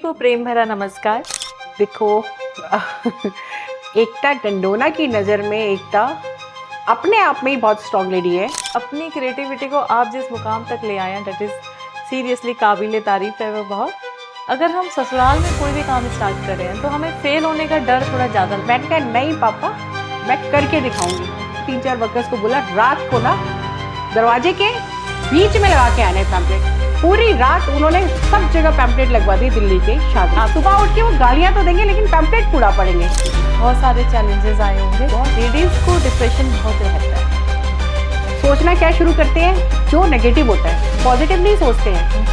सभी को प्रेम भरा नमस्कार। देखो एकता डंडोना की नज़र में एकता अपने आप में ही बहुत स्ट्रॉन्ग लेडी है। अपनी क्रिएटिविटी को आप जिस मुकाम तक ले आए हैं दैट इज़ सीरियसली काबिल तारीफ है वो बहुत। अगर हम ससुराल में कोई भी काम स्टार्ट कर रहे हैं तो हमें फेल होने का डर थोड़ा ज़्यादा। मैंने कहा नहीं पापा, मैं करके दिखाऊंगी। 3-4 वर्कर्स को बोला रात को ना दरवाजे के बीच में लगा के आने पैम्पलेट। पूरी रात उन्होंने सब जगह पैम्पलेट लगवा दी दिल्ली के शादी। सुबह उठ के वो गालियां तो देंगे लेकिन पैम्पलेट पूरा पड़ेंगे। बहुत सारे चैलेंजेस आए होंगे। लेडीज़ को डिप्रेशन बहुत रहता है। सोचना क्या शुरू करते हैं, जो नेगेटिव होता है पॉजिटिव नहीं सोचते हैं।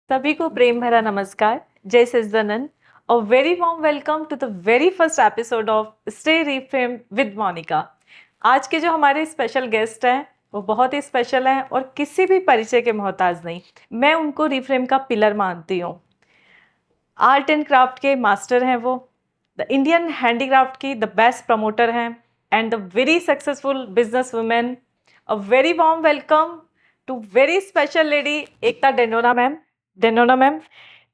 सभी को प्रेम भरा नमस्कार। जय सच्चिदानंद। A very warm welcome to the very first episode of Stay Reframed with Monica। आज के जो हमारे स्पेशल गेस्ट हैं वो बहुत ही स्पेशल हैं और किसी भी परिचय के मोहताज नहीं। मैं उनको रिफ्रेम का पिलर मानती हूँ। आर्ट एंड क्राफ्ट के मास्टर हैं वो, द इंडियन हैंडीक्राफ्ट की द बेस्ट प्रमोटर हैं and the very successful business women. A very warm welcome to very special lady Ekta Dandona ma'am. Dandona ma'am,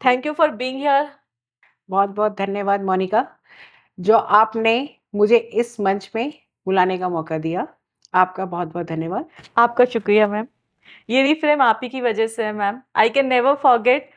thank you for being here. बहुत बहुत धन्यवाद मोनिका, जो आपने मुझे इस मंच में बुलाने का मौका दिया। आपका बहुत बहुत धन्यवाद। आपका शुक्रिया मैम। ये रिफ्रेम आप ही की वजह से है ma'am. I can never forget.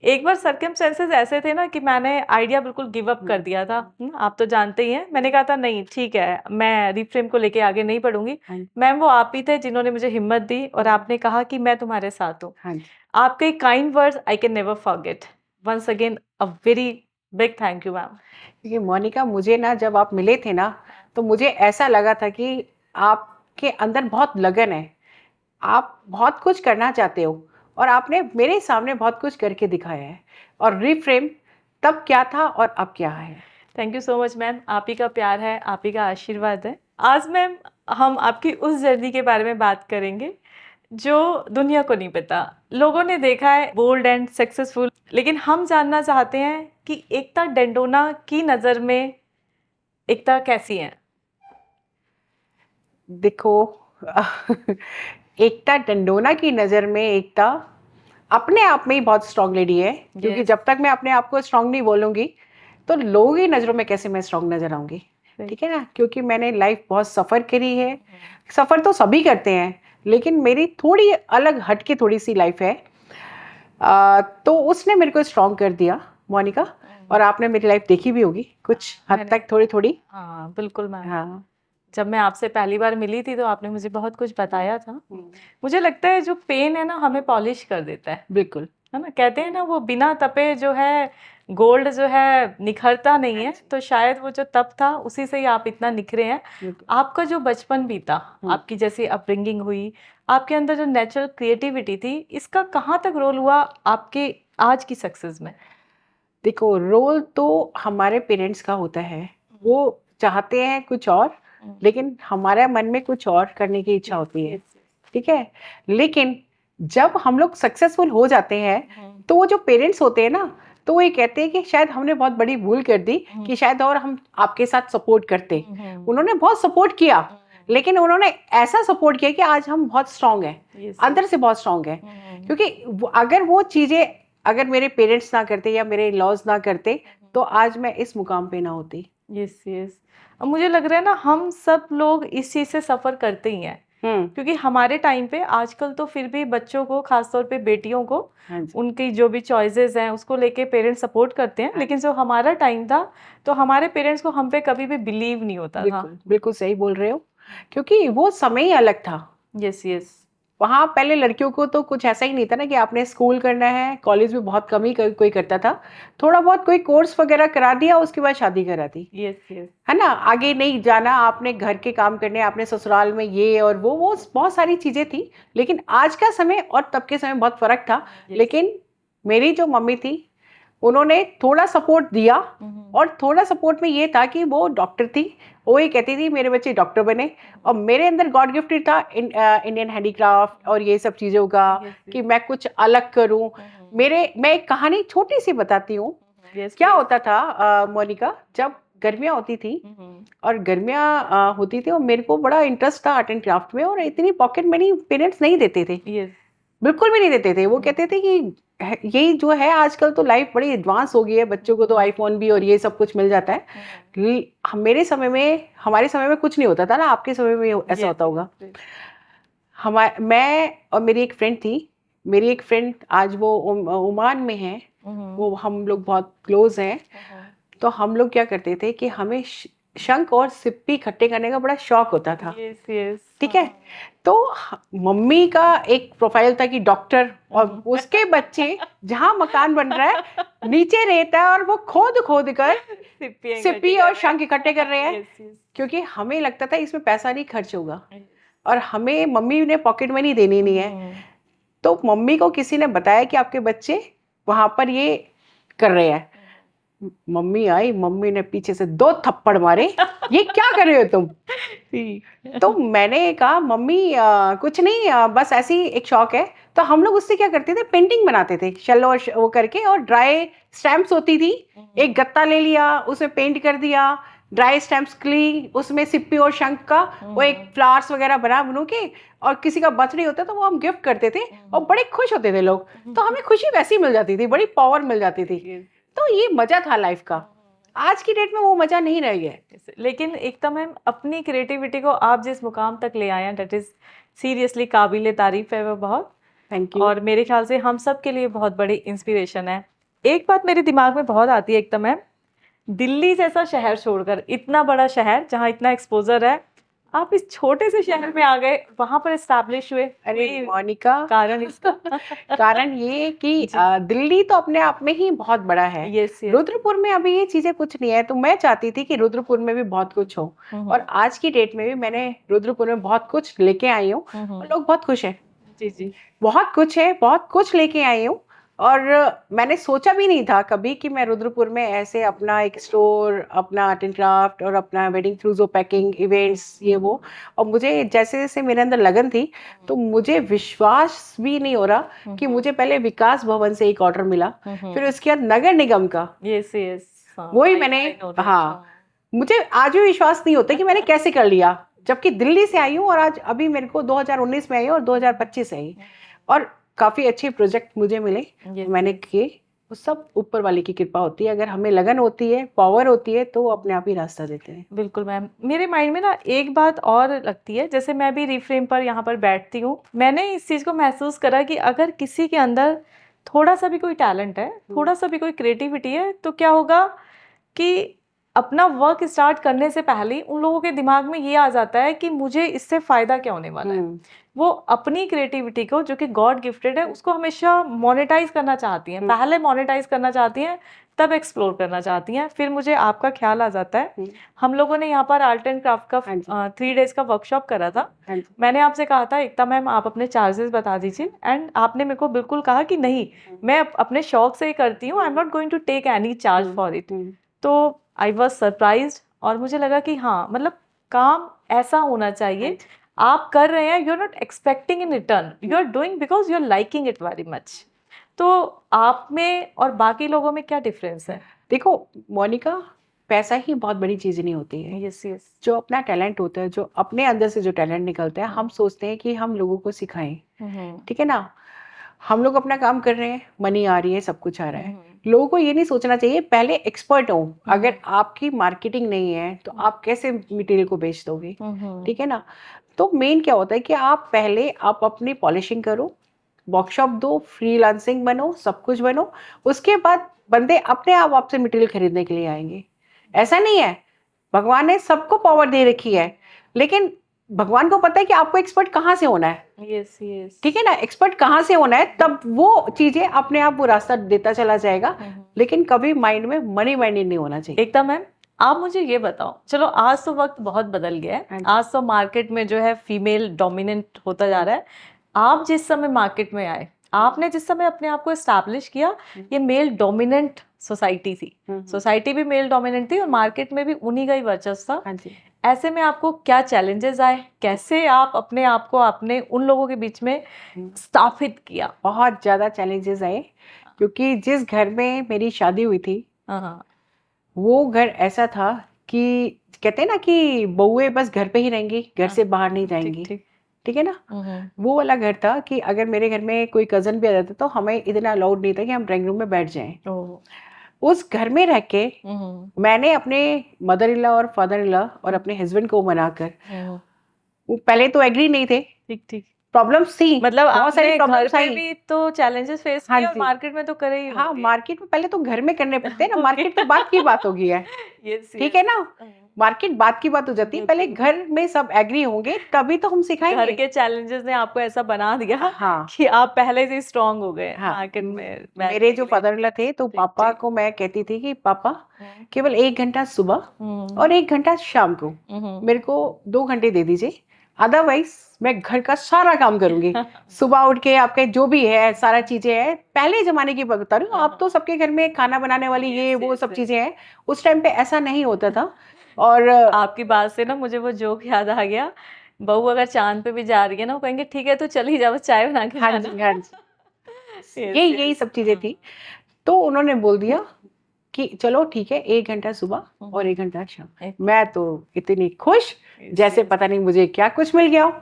एक बार सर्कमस्टेंसेस ऐसे थे ना कि मैंने आइडिया बिल्कुल गिव अप कर दिया था। आप तो जानते ही हैं। मैंने कहा था नहीं ठीक है, मैं रिफ्रेम को लेके आगे नहीं बढ़ूंगी। मैम वो आप ही थे जिन्होंने मुझे हिम्मत दी और आपने कहा कि मैं तुम्हारे साथ हूँ। आपके kind words I can never forget. Once again a very big thank you ma'am. क्योंकि मोनिका, मुझे ना जब आप मिले थे ना तो मुझे ऐसा लगा था कि आपके अंदर बहुत लगन है, आप बहुत कुछ करना चाहते हो और आपने मेरे सामने बहुत कुछ करके दिखाया है। और रिफ्रेम तब क्या था और अब क्या है। Thank you so much ma'am. आप ही का प्यार है, आप ही का आशीर्वाद है। आज मैम हम आपकी उस जर्नी के बारे में बात करेंगे जो दुनिया को नहीं पता। लोगों ने देखा है बोल्ड एंड सक्सेसफुल, लेकिन हम जानना चाहते हैं कि एकता डंडोना की नज़र में एकता कैसी है। देखो एकता डंडोना की नज़र में एकता अपने आप में ही बहुत स्ट्रांग लेडी है। क्योंकि जब तक मैं अपने आप को स्ट्रांग नहीं बोलूँगी तो लोगों की नज़रों में कैसे मैं स्ट्रांग नज़र आऊँगी। ठीक है ना, क्योंकि मैंने लाइफ बहुत सफ़र करी है। सफ़र तो सभी करते हैं लेकिन मेरी थोड़ी अलग हटके थोड़ी सी लाइफ है। तो उसने मेरे को स्ट्रांग कर दिया मोनिका। और आपने मेरी लाइफ देखी भी होगी कुछ हद तक, थोड़ी थोड़ी। हाँ बिल्कुल मैम। हाँ, जब मैं आपसे पहली बार मिली थी तो आपने मुझे बहुत कुछ बताया था। मुझे लगता है जो पेन है ना हमें पॉलिश कर देता है। बिल्कुल, है ना, कहते हैं ना वो बिना तपे जो है गोल्ड जो है निखरता नहीं है। तो शायद वो जो तप था उसी से ही आप इतना निखरे हैं। आपका जो बचपन बीता, आपकी जैसी अपब्रिंगिंग हुई, आपके अंदर जो नेचुरल क्रिएटिविटी थी, इसका कहाँ तक रोल हुआ आपके आज की सक्सेस में। देखो रोल तो हमारे पेरेंट्स का होता है। वो चाहते हैं कुछ और लेकिन हमारे मन में कुछ और करने की इच्छा होती है। ठीक है, लेकिन जब हम लोग सक्सेसफुल हो जाते हैं तो वो जो पेरेंट्स होते हैं ना, तो वो ये कहते हैं कि शायद हमने बहुत बड़ी भूल कर दी कि शायद और हम आपके साथ सपोर्ट करते। उन्होंने बहुत सपोर्ट किया लेकिन उन्होंने ऐसा सपोर्ट किया कि आज हम बहुत स्ट्रांग हैं, अंदर से बहुत स्ट्रांग हैं। क्योंकि अगर वो चीज़ें अगर मेरे पेरेंट्स ना करते या मेरे लॉज ना करते तो आज मैं इस मुकाम पे ना होती। Yes yes. अब मुझे लग रहा है ना हम सब लोग इस चीज़ से सफ़र करते ही हैं। क्योंकि हमारे टाइम पे आजकल तो फिर भी बच्चों को, खासतौर पे बेटियों को, उनकी जो भी चॉइसेस हैं उसको लेके पेरेंट्स सपोर्ट करते हैं। लेकिन जो हमारा टाइम था तो हमारे पेरेंट्स को हम पे कभी भी बिलीव नहीं होता था। बिल्कुल सही बोल रहे हो, क्योंकि वो समय ही अलग था। Yes yes. वहाँ पहले लड़कियों को तो कुछ ऐसा ही नहीं था ना कि आपने स्कूल करना है, कॉलेज में बहुत कम ही कोई करता था। थोड़ा बहुत कोई कोर्स वगैरह करा दिया, उसके बाद शादी करा दी। Yes yes. है ना, आगे नहीं जाना, आपने घर के काम करने, आपने ससुराल में ये और वो बहुत सारी चीज़ें थी। लेकिन आज का समय और तब के समय बहुत फ़र्क था। लेकिन मेरी जो मम्मी थी उन्होंने थोड़ा सपोर्ट दिया और थोड़ा सपोर्ट में ये था कि वो डॉक्टर थी। वो ये कहती थी मेरे बच्चे डॉक्टर बने। और मेरे अंदर गॉड गिफ्टेड था इंडियन हैंडीक्राफ्ट और ये सब चीज़ों का कि मैं कुछ अलग करूं। मैं एक कहानी छोटी सी बताती हूँ। क्या होता था मोनिका, जब गर्मियाँ होती थी और गर्मियाँ होती थी और मेरे को बड़ा इंटरेस्ट था आर्ट एंड क्राफ्ट में और इतनी पॉकेट मनी पेरेंट्स नहीं देते थे। बिल्कुल भी नहीं देते थे। वो कहते थे कि यही जो है आजकल तो लाइफ बड़ी एडवांस हो गई है, बच्चों को तो आईफोन भी और ये सब कुछ मिल जाता है। मेरे समय में, हमारे समय में कुछ नहीं होता था ना, आपके समय में ऐसा होता होगा। मैं और मेरी एक फ्रेंड थी, मेरी एक फ्रेंड आज वो ओमान में है, वो हम लोग बहुत क्लोज हैं। तो हम लोग क्या करते थे कि हमें शंख और सिप्पी इकट्ठे करने का बड़ा शौक होता था। ठीक है, तो मम्मी का एक प्रोफाइल था कि डॉक्टर, और उसके बच्चे जहाँ मकान बन रहा है नीचे रेत है और वो खोद खोद कर सिप्पी और शंख इकट्ठे कर रहे हैं, क्योंकि हमें लगता था इसमें पैसा नहीं खर्च होगा और हमें मम्मी ने पॉकेट मनी देनी नहीं है। तो मम्मी को किसी ने बताया कि आपके बच्चे वहां पर ये कर रहे हैं। मम्मी आई, मम्मी ने पीछे से 2 थप्पड़ मारे, ये क्या कर रहे हो तुम? तो मैंने कहा मम्मी कुछ नहीं, बस ऐसी एक शौक है। तो हम लोग उससे क्या करते थे, पेंटिंग बनाते थे शेल और वो करके, और ड्राई स्टैम्प्स होती थी, एक गत्ता ले लिया, उसमें पेंट कर दिया, ड्राई स्टैम्प्स ली, उसमें सिप्पी और शंख का वो एक फ्लावर्स वगैरह बनू के, और किसी का बर्थडे होता तो वो हम गिफ्ट करते थे और बड़े खुश होते थे लोग। तो हमें खुशी वैसी मिल जाती थी, बड़ी पावर मिल जाती थी। तो ये मजा था लाइफ का। आज की डेट में वो मजा नहीं रह गया। लेकिन एकदम मैम अपनी क्रिएटिविटी को आप जिस मुकाम तक ले आए हैं, दैट इज सीरियसली काबिले तारीफ है वो बहुत। Thank you. और मेरे ख्याल से हम सब के लिए बहुत बड़ी इंस्पिरेशन है। एक बात मेरे दिमाग में बहुत आती है एकदम मैम, दिल्ली जैसा शहर छोड़कर, इतना बड़ा शहर जहाँ इतना एक्सपोजर है, आप इस छोटे से शहर में आ गए, वहां पर एस्टैब्लिश हुए। अरे मोनिका, कारण इसका कारण ये कि दिल्ली तो अपने आप में ही बहुत बड़ा है। yes. रुद्रपुर में अभी ये चीजें कुछ नहीं है, तो मैं चाहती थी कि रुद्रपुर में भी बहुत कुछ हो, और आज की डेट में भी मैंने रुद्रपुर में बहुत कुछ लेके आई हूँ और लोग बहुत खुश हैं। जी, बहुत कुछ है, बहुत कुछ लेके आई हूँ। और मैंने सोचा भी नहीं था कभी कि मैं रुद्रपुर में ऐसे अपना एक स्टोर, अपना आर्ट एंड क्राफ्ट और अपना वेडिंग थ्रूजो पैकिंग इवेंट्स ये वो। और मुझे जैसे जैसे मेरे अंदर लगन थी, तो मुझे विश्वास भी नहीं हो रहा कि मुझे पहले विकास भवन से एक ऑर्डर मिला, फिर उसके बाद नगर निगम का। वही मैंने, हाँ, मुझे आज भी विश्वास नहीं होता कि मैंने कैसे कर लिया, जबकि दिल्ली से आई हूँ और आज अभी मेरे को 2019 में आई और 2025 से आई, और काफ़ी अच्छे प्रोजेक्ट मुझे मिले, मैंने किए। वो सब ऊपर वाले की कृपा होती है। अगर हमें लगन होती है, पावर होती है, तो अपने आप ही रास्ता देते हैं। बिल्कुल मैम। मेरे माइंड में ना एक बात और लगती है, जैसे मैं भी रिफ्रेम पर यहाँ पर बैठती हूँ, मैंने इस चीज़ को महसूस करा कि अगर किसी के अंदर थोड़ा सा भी कोई टैलेंट है, थोड़ा सा भी कोई क्रिएटिविटी है, तो क्या होगा कि अपना वर्क स्टार्ट करने से पहले उन लोगों के दिमाग में ये आ जाता है कि मुझे इससे फ़ायदा क्या होने वाला है। वो अपनी क्रिएटिविटी को, जो कि गॉड गिफ्टेड है, उसको हमेशा मोनेटाइज करना चाहती हैं। पहले मोनेटाइज करना चाहती हैं, तब एक्सप्लोर करना चाहती हैं। फिर मुझे आपका ख्याल आ जाता है, हम लोगों ने यहाँ पर आर्ट एंड क्राफ्ट का 3 डेज का वर्कशॉप करा था। मैंने आपसे कहा था एकता मैम आप अपने चार्जेस बता दीजिए, एंड आपने मेरे को बिल्कुल कहा कि नहीं, मैं अपने शौक से ही करती हूँ, I am not going to take any charge for it. तो आई वॉज सरप्राइज्ड, और मुझे लगा कि हाँ, मतलब काम ऐसा होना चाहिए, आप कर रहे हैं, you are not expecting in return, you are doing because you are liking it very much. तो आप में और बाकी लोगों में क्या डिफरेंस है? देखो मोनिका, पैसा ही बहुत बड़ी चीज़ नहीं होती है। Yes yes. जो अपना टैलेंट होता है, जो अपने अंदर से जो टैलेंट निकलता है, हम सोचते हैं कि हम लोगों को सिखाएं, ठीक है ना। हम लोग अपना काम कर रहे हैं, मनी आ रही है, सब कुछ आ रहा है। लोगों को ये नहीं सोचना चाहिए पहले एक्सपर्ट हो। अगर आपकी मार्केटिंग नहीं है तो आप कैसे मटेरियल को बेच दोगे, ठीक है ना। तो मेन क्या होता है कि आप पहले आप अपनी पॉलिशिंग करो, वर्कशॉप दो, फ्रीलांसिंग बनो, सब कुछ बनो, उसके बाद बंदे अपने आप आपसे मटेरियल खरीदने के लिए आएंगे। ऐसा नहीं है, भगवान ने सबको पावर दे रखी है, लेकिन भगवान को पता है कि आपको एक्सपर्ट कहाँ से होना है। Yes yes. ठीक है ना, एक्सपर्ट कहाँ से होना है, तब वो चीजें अपने आप वो रास्ता देता चला जाएगा। लेकिन कभी माइंड में मनी माइंडेड नहीं होना चाहिए। एकदम मैम। आप मुझे ये बताओ, चलो आज तो वक्त बहुत बदल गया है, आज तो मार्केट में जो है फीमेल डोमिनेंट होता जा रहा है। आप जिस समय मार्केट में आए, आपने जिस समय अपने आप को एस्टैब्लिश किया, ये मेल डोमिनेंट सोसाइटी थी, सोसाइटी भी मेल डोमिनेंट थी और मार्केट में भी उन्हीं का ही वर्चस्व था। ऐसे में आपको क्या चैलेंजेस आए, कैसे आप अपने आप को आपने उन लोगों के बीच में स्थापित किया? बहुत ज़्यादा चैलेंजेस आए, क्योंकि जिस घर में मेरी शादी हुई थी, वो घर ऐसा था कि कहते हैं ना कि बहुएं बस घर पे ही रहेंगी, घर से बाहर नहीं जाएंगी, ठीक है ना। वो वाला घर था कि अगर मेरे घर में कोई कजन भी आ जाता तो हमें इतना अलाउड नहीं था कि हम ड्राइंग रूम में बैठ जाएं। उस घर में रह के मैंने अपने मदर इन लॉ और फादर इन लॉ और अपने हस्बैंड को मनाकर, वो पहले तो एग्री नहीं थे, ठीक ठीक, प्रॉब्लम्स थी, मतलब बहुत सारी आपने घर प्रॉब्लम्स पे आई। भी तो चैलेंजेस फेस हाँ किए और जी, मार्केट में तो करे ही हाँ होंगे। मार्केट में पहले तो घर में करने पड़ते हैं ना, Okay. मार्केट तो बात की बात होगी है, यस ठीक है ना। मार्केट बात की बात हो जाती है, पहले बिल्कुल। घर में सब एग्री होंगे तभी तो हम घर सिखाएंगे। के चैलेंजेस ने आपको ऐसा बना दिया हाँ कि आप पहले से स्ट्रांग हो गए हाँ, मार्केट में मेरे बैठने जो के लिए। फादर इन लॉ थे तो ठीक पापा ठीक। को मैं कहती थी कि पापा हम्म, केवल 1 घंटा सुबह हम्म, और 1 घंटा शाम को हम्म। मेरे को 2 घंटे दे दीजिए, अदरवाइज मैं घर का सारा काम करूंगी। सुबह उठ के आपके जो भी है सारा चीजें हैं, पहले जमाने की बात बता रही हूँ, अब तो सबके घर में खाना बनाने वाली ये वो सब चीजें हैं, उस टाइम पे ऐसा नहीं होता था। और आपकी बात से ना मुझे वो जोक याद आ गया, बहू अगर चांद पे भी जा रही है ना वो कहेंगे ठीक है तू चल ही जा, बस चाय बना के हाँ जाना। जी हाँ जी, यस यही यस। सब चीजें थी। तो उन्होंने बोल दिया कि चलो ठीक है, 1 घंटा सुबह और 1 घंटा शाम। मैं तो इतनी खुश जैसे पता नहीं मुझे क्या कुछ मिल गया हो।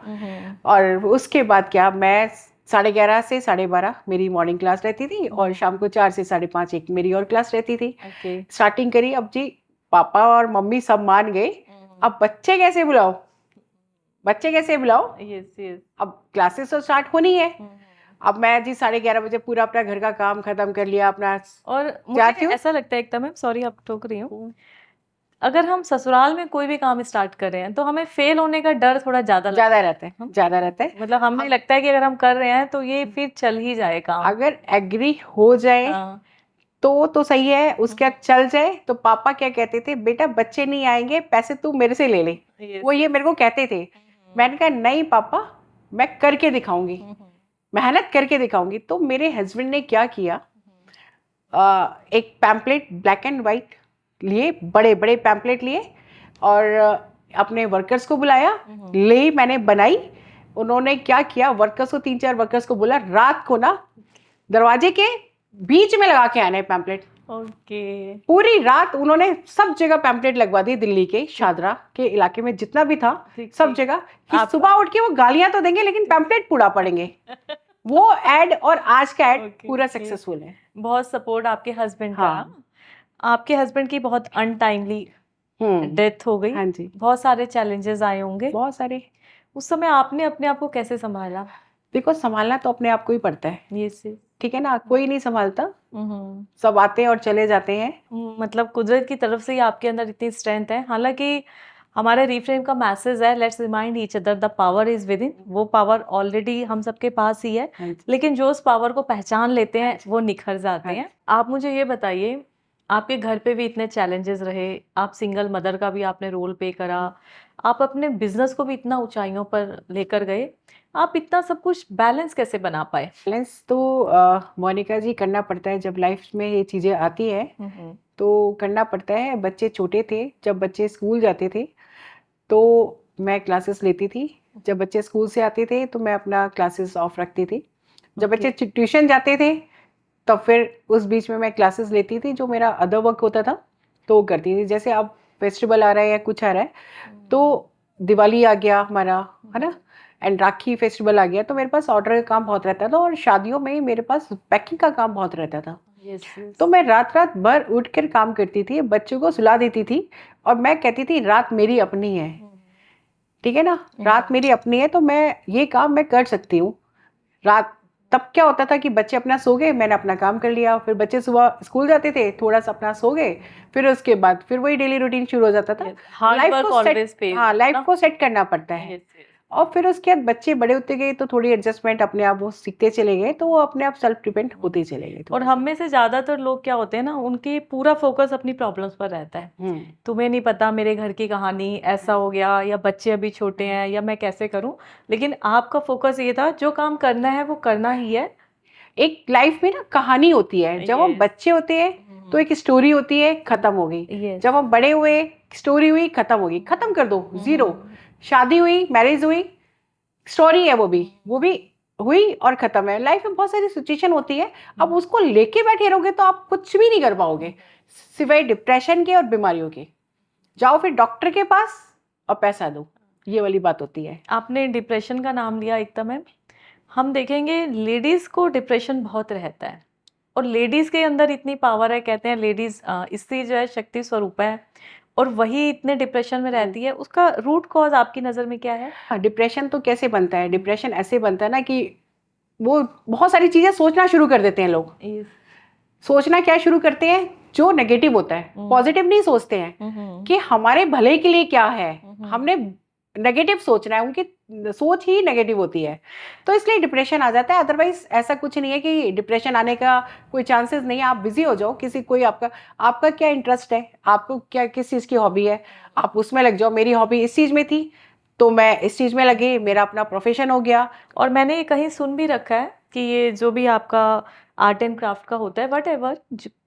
और उसके बाद क्या, मैं 11:30 से 12:30 मेरी मॉर्निंग क्लास रहती थी और शाम को 4 से 5:30 एक मेरी और क्लास रहती थी। स्टार्टिंग करी, अब जी पापा और मम्मी सब मान गए, अब बच्चे कैसे बुलाओ, बच्चे कैसे बुलाओ, यस यस। अब क्लासेस तो स्टार्ट होनी है। अब मैं जी 11:30 बजे पूरा अपना घर का काम खत्म कर लिया अपना। और जाती मुझे हूँ, ऐसा लगता है एकदम, मैं सॉरी आप टोक रही हूँ, अगर हम ससुराल में कोई भी काम स्टार्ट कर रहे हैं तो हमें फेल होने का डर थोड़ा ज्यादा लगता है। रहता है, ज्यादा रहता है। मतलब हमें लगता है कि अगर हम कर रहे हैं तो ये फिर चल ही जाए काम। अगर एग्री हो जाए हाँ। तो सही है, उसके बाद चल जाए तो पापा क्या कहते थे, बेटा बच्चे नहीं आएंगे, पैसे तू मेरे से ले ले। Yes, वो ये मेरे को कहते थे। मैंने कहा नहीं पापा, मैं करके दिखाऊंगी, मेहनत करके दिखाऊंगी। तो मेरे हस्बैंड ने क्या किया, एक पैम्पलेट ब्लैक एंड वाइट लिए, बड़े बड़े पैम्पलेट लिए और अपने वर्कर्स को बुलाया, ले मैंने बनाई। उन्होंने क्या किया, वर्कर्स को 3-4 वर्कर्स को बोला रात को ना दरवाजे के बीच में लगा के आना है पैम्पलेट। ओके। पूरी रात उन्होंने सब जगह पैम्पलेट लगवा दी, दिल्ली के शादरा के इलाके में जितना भी था सब जगह, कि सुबह उठ के वो गालियां तो देंगे लेकिन पैम्पलेट पूरा पड़ेंगे। वो एड और आज का एड पूरा सक्सेसफुल है। बहुत सपोर्ट आपके हस्बैंड का ना। आपके हस्बैंड की बहुत अनटाइमली डेथ हो गई। हाँ जी, बहुत सारे चैलेंजेस आए होंगे, बहुत सारे। उस समय आपने अपने आप को कैसे संभाला? देखो संभालना तो अपने आप को ही पड़ता है, ये से ठीक है ना, कोई नहीं संभालता, सब आते हैं और चले जाते हैं। मतलब कुदरत की तरफ से ही आपके अंदर इतनी स्ट्रेंथ है। हालांकि हमारे रिफ्रेम का मैसेज है, let's remind each other the power is with in. वो पावर ऑलरेडी हम सबके पास ही है, लेकिन जो उस पावर को पहचान लेते हैं वो निखर जाते हैं। आप मुझे ये बताइए, आपके घर पे भी इतने चैलेंजेस रहे, आप सिंगल मदर का भी आपने रोल प्ले करा, आप अपने बिजनेस को भी इतना ऊंचाइयों पर लेकर गए, आप इतना सब कुछ बैलेंस कैसे बना पाए? बैलेंस तो मोनिका जी करना पड़ता है, जब लाइफ में ये चीज़ें आती है तो करना पड़ता है। बच्चे छोटे थे, जब बच्चे स्कूल जाते थे तो मैं क्लासेस लेती थी, जब बच्चे स्कूल से आते थे तो मैं अपना क्लासेस ऑफ रखती थी, जब बच्चे ट्यूशन जाते थे तब फिर उस बीच में मैं क्लासेस लेती थी, जो मेरा अदर वर्क होता था तो वो करती थी। जैसे अब फेस्टिवल आ रहा है या कुछ आ रहा है, तो दिवाली आ गया हमारा, है ना, एंड राखी फेस्टिवल आ गया, तो मेरे पास ऑर्डर का काम बहुत रहता था और शादियों में मेरे पास पैकिंग का काम बहुत रहता था। तो मैं रात रात भर उठ कर काम करती थी, बच्चों को सुला देती थी और मैं कहती थी रात मेरी अपनी है, ठीक है ना, रात मेरी अपनी है तो मैं ये काम मैं कर सकती हूँ रात। तब क्या होता था कि बच्चे अपना सो गए, मैंने अपना काम कर लिया, फिर बच्चे सुबह स्कूल जाते थे, थोड़ा सा अपना सो गए, फिर उसके बाद फिर वही डेली रूटीन शुरू हो जाता था। लाइफ को सेट करना पड़ता है। और फिर उसके बाद बच्चे बड़े होते गए तो थोड़ी एडजस्टमेंट अपने आप वो सीखते चले गए, तो वो अपने आप सेल्फ डिपेंड होते चले गए। और हम में से ज्यादातर लोग क्या होते हैं ना, उनकी पूरा फोकस अपनी प्रॉब्लम्स पर रहता है। तुम्हें नहीं पता मेरे घर की कहानी, ऐसा हो गया, या बच्चे अभी छोटे हैं, या मैं कैसे करूं। लेकिन आपका फोकस ये था जो काम करना है वो करना ही है। एक लाइफ में ना कहानी होती है, जब हम बच्चे होते हैं तो एक स्टोरी होती है, खत्म हो गई। जब हम बड़े हुए, स्टोरी हुई, खत्म हो गई, खत्म कर दो, जीरो। शादी हुई, मैरिज हुई, स्टोरी है, वो भी हुई और खत्म है। लाइफ में बहुत सारी सिचुएशन होती है, अब उसको लेके बैठे रहोगे तो आप कुछ भी नहीं कर पाओगे सिवाय डिप्रेशन के और बीमारियों के। जाओ फिर डॉक्टर के पास और पैसा दो, ये वाली बात होती है। आपने डिप्रेशन का नाम लिया एकता मैम, हम देखेंगे लेडीज़ को डिप्रेशन बहुत रहता है और लेडीज़ के अंदर इतनी पावर है, कहते हैं लेडीज़ स्त्री जो है शक्ति स्वरूप है और वही इतने डिप्रेशन में रहती है, उसका रूट कॉज आपकी नज़र में क्या है? हाँ, डिप्रेशन तो कैसे बनता है? डिप्रेशन ऐसे बनता है ना कि वो बहुत सारी चीजें सोचना शुरू कर देते हैं लोग। Yes. सोचना क्या शुरू करते हैं? जो नेगेटिव होता है, पॉजिटिव नहीं सोचते हैं कि हमारे भले के लिए क्या है। हमने नेगेटिव सोचना है, उनकी सोच ही नेगेटिव होती है, तो इसलिए डिप्रेशन आ जाता है। अदरवाइज ऐसा कुछ नहीं है कि डिप्रेशन आने का कोई चांसेस नहीं है। आप बिजी हो जाओ, किसी कोई आपका क्या इंटरेस्ट है, आपको क्या किस चीज़ की हॉबी है, आप उसमें लग जाओ। मेरी हॉबी इस चीज़ में थी तो मैं इस चीज़ में लगी, मेरा अपना प्रोफेशन हो गया। और मैंने ये कहीं सुन भी रखा है कि ये जो भी आपका आर्ट एंड क्राफ्ट का होता है, वट एवर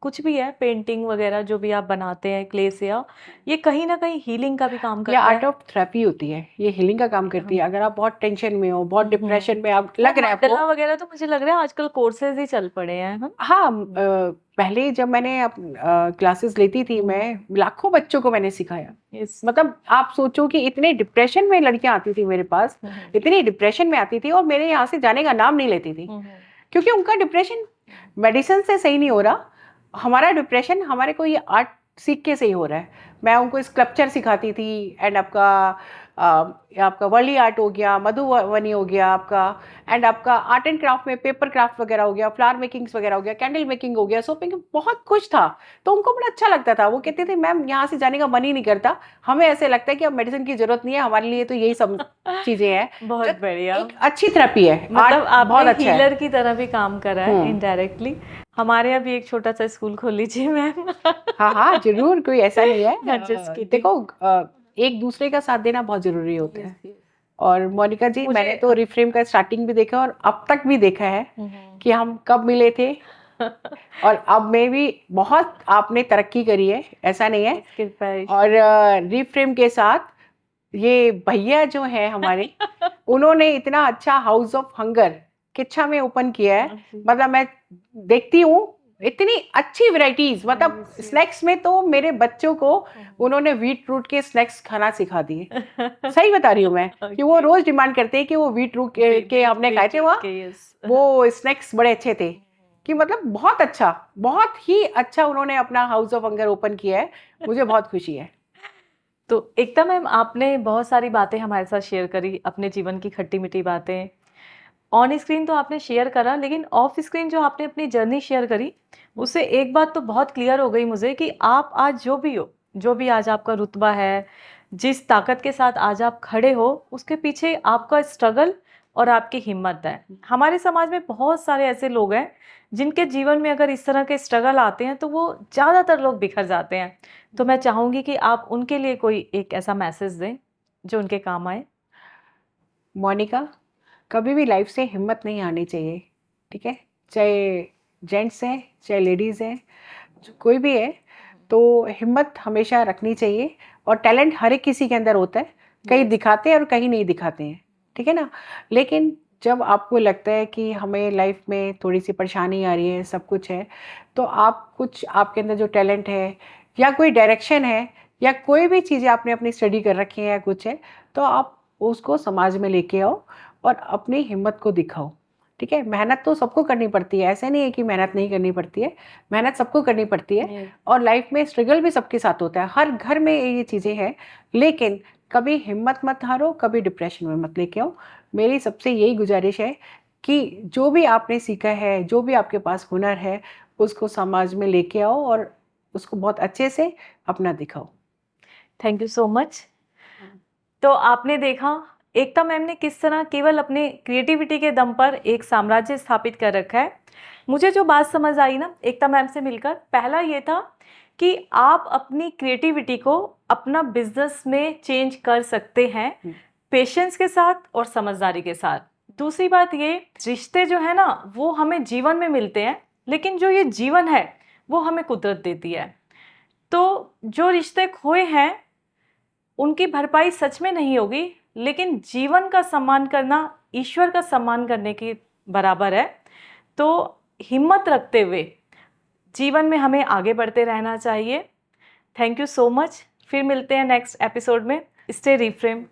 कुछ भी है, पेंटिंग वगैरह जो भी आप बनाते हैं क्ले से, या ये कहीं ना कहीं हीलिंग का भी काम ये करता है। आर्ट ऑफ थेरेपी होती है, ये हीलिंग का काम करती है। अगर आप बहुत टेंशन में हो, बहुत डिप्रेशन में आप लग रहा है मंडला आपको। वगैरह तो मुझे लग रहा है आजकल कोर्सेज ही चल पड़े हैं हम। हाँ, पहले जब मैंने क्लासेस लेती थी, मैं लाखों बच्चों को मैंने सिखाया। Yes. मतलब आप सोचो कि इतने डिप्रेशन में लड़कियां आती थी मेरे पास, इतनी डिप्रेशन में आती थी और मेरे यहाँ से जाने का नाम नहीं लेती थी, क्योंकि उनका डिप्रेशन मेडिसिन से सही नहीं हो रहा। हमारा डिप्रेशन हमारे को ये आर्ट सीख के सही हो रहा है। मैं उनको स्कल्पचर सिखाती थी, एंड आपका वर्ली आर्ट हो गया, मधुबनी हो गया आपका, एंड आपका आर्ट एंड क्राफ्ट में पेपर क्राफ्ट वगैरह हो गया, फ्लावर मेकिंग्स वगैरह हो गया, कैंडल मेकिंग हो गया, सोपिंग, बहुत कुछ था। तो उनको बड़ा अच्छा लगता था। वो कहते थे मैम यहाँ से जाने का मन ही नहीं करता, हमें ऐसे लगता है कि अब मेडिसिन की जरूरत नहीं है, हमारे लिए तो यही सब चीजें हैं। बहुत बढ़िया, एक अच्छी थेरेपी है, मतलब आर्ट बहुत आपने अच्छा है। हीलर की तरह भी काम करा है इनडायरेक्टली। हमारे यहाँ भी एक छोटा सा स्कूल खोल लीजिए मैम। हाँ हाँ जरूर, कोई ऐसा नहीं है। Just kidding. देखो, एक दूसरे का साथ देना बहुत जरूरी होता है। और मोनिका जी, मैंने तो रिफ्रेम का स्टार्टिंग भी देखा और अब तक भी देखा है कि हम कब मिले थे और अब में भी बहुत आपने तरक्की करी है, ऐसा नहीं है। और रिफ्रेम के साथ ये भैया जो है हमारे, उन्होंने इतना अच्छा हाउस ऑफ हंगर किच्छा में ओपन किया है। मतलब मैं देखती हूँ इतनी अच्छी वैरायटीज, मतलब स्नैक्स में तो मेरे बच्चों को उन्होंने व्हीट रूट के स्नैक्स खाना सिखा दिए। सही बता रही हूँ मैं कि वो रोज डिमांड करते हैं कि वो व्हीट रूट के हमने खाए थे वहाँ, वो स्नैक्स बड़े अच्छे थे। कि मतलब बहुत अच्छा, बहुत ही अच्छा उन्होंने अपना हाउस ऑफ हंगर ओपन किया है। मुझे बहुत खुशी है। तो एकता मैम, आपने बहुत सारी बातें हमारे साथ शेयर करी, अपने जीवन की खट्टी मीठी बातें। ऑन स्क्रीन तो आपने शेयर करा, लेकिन ऑफ स्क्रीन जो आपने अपनी जर्नी शेयर करी, उससे एक बात तो बहुत क्लियर हो गई मुझे कि आप आज जो भी हो, जो भी आज आपका रुतबा है, जिस ताकत के साथ आज आप खड़े हो, उसके पीछे आपका स्ट्रगल और आपकी हिम्मत है। हमारे समाज में बहुत सारे ऐसे लोग हैं जिनके जीवन में अगर इस तरह के स्ट्रगल आते हैं तो वो ज़्यादातर लोग बिखर जाते हैं। तो मैं चाहूँगी कि आप उनके लिए कोई एक ऐसा मैसेज दें जो उनके काम आए। मोनिका, कभी भी लाइफ से हिम्मत नहीं हारनी चाहिए, ठीक है? चाहे जेंट्स हैं, चाहे लेडीज़ हैं, कोई भी है, तो हिम्मत हमेशा रखनी चाहिए। और टैलेंट हर एक किसी के अंदर होता है, कहीं दिखाते हैं और कहीं नहीं दिखाते हैं, ठीक है ना? लेकिन जब आपको लगता है कि हमें लाइफ में थोड़ी सी परेशानी आ रही है, सब कुछ है, तो आप कुछ आपके अंदर जो टैलेंट है या कोई डायरेक्शन है या कोई भी चीज़ें आपने अपनी स्टडी कर रखी है या कुछ है, तो आप उसको समाज में लेके आओ और अपनी हिम्मत को दिखाओ, ठीक है? मेहनत तो सबको करनी पड़ती है, ऐसा नहीं है कि मेहनत नहीं करनी पड़ती है, मेहनत सबको करनी पड़ती है। और लाइफ में स्ट्रगल भी सबके साथ होता है, हर घर में ये चीज़ें हैं। लेकिन कभी हिम्मत मत हारो, कभी डिप्रेशन में मत लेके आओ। मेरी सबसे यही गुजारिश है कि जो भी आपने सीखा है, जो भी आपके पास हुनर है, उसको समाज में लेके आओ और उसको बहुत अच्छे से अपना दिखाओ। Thank you so much. तो आपने देखा एकता मैम ने किस तरह केवल अपने क्रिएटिविटी के दम पर एक साम्राज्य स्थापित कर रखा है। मुझे जो बात समझ आई ना एकता मैम से मिलकर, पहला ये था कि आप अपनी क्रिएटिविटी को अपना बिजनेस में चेंज कर सकते हैं, पेशेंस के साथ और समझदारी के साथ। दूसरी बात ये, रिश्ते जो है ना वो हमें जीवन में मिलते हैं, लेकिन जो ये जीवन है वो हमें कुदरत देती है। तो जो रिश्ते खोए हैं उनकी भरपाई सच में नहीं होगी, लेकिन जीवन का सम्मान करना ईश्वर का सम्मान करने के बराबर है। तो हिम्मत रखते हुए जीवन में हमें आगे बढ़ते रहना चाहिए। Thank you so much. फिर मिलते हैं नेक्स्ट एपिसोड में। Stay reframe.